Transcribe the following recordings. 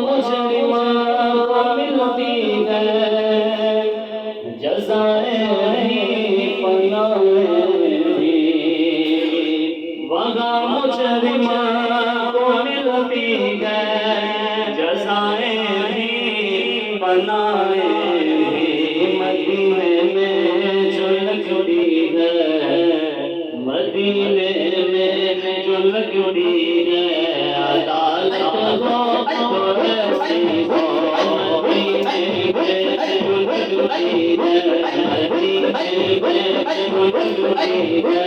मुजरिमा को मिलती है जज़ाए पनाहे भी, वहाँ मुजरिमा को मिलती है जज़ाए पनाहे भी। मदीने में जो लगती है, मदीने में जो लगती है अदालत हो तो ऐसी हो। मदीने में जो लगती है, मदीने में जो लगती है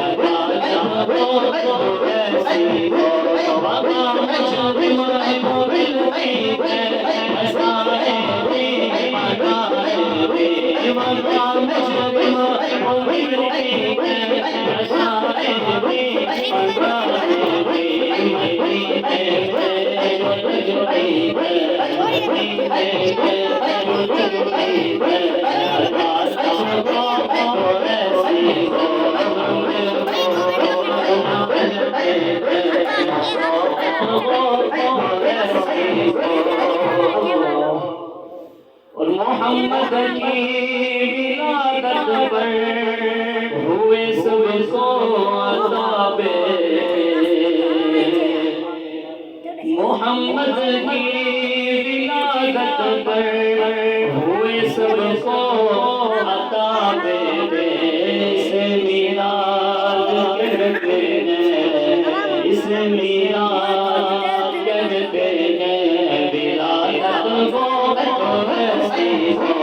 अदालत हो तो ऐसी हो। वहाँ मुजरिमा को मिलती है जज़ाए पनाहे भी, वहाँ मुजरिमा को मिलती है जज़ाए पनाहे भी। और मोहम्मद की विलादत पर हुए सबको अताबे, मोहम्मद की विलादत पर हुए सबको अताबे। इसे मीराज कहते हैं, इसे मीराज कहते हैं। विलादत को ऐसी हो,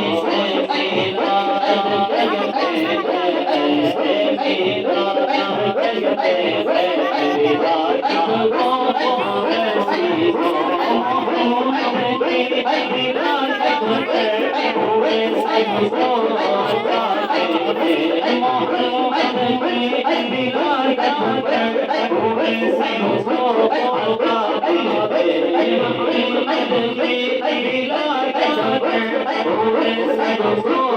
इसे मीराज कहते हैं, इसे मीराज कहते हैं। विलादत को ऐसी हो, मोहम्मद की विलादत पर हुए सबको अताबे। मोहम्मद की विलादत पर हुए सबको अताबे। मोहम्मद की विलादत पर हुए सबको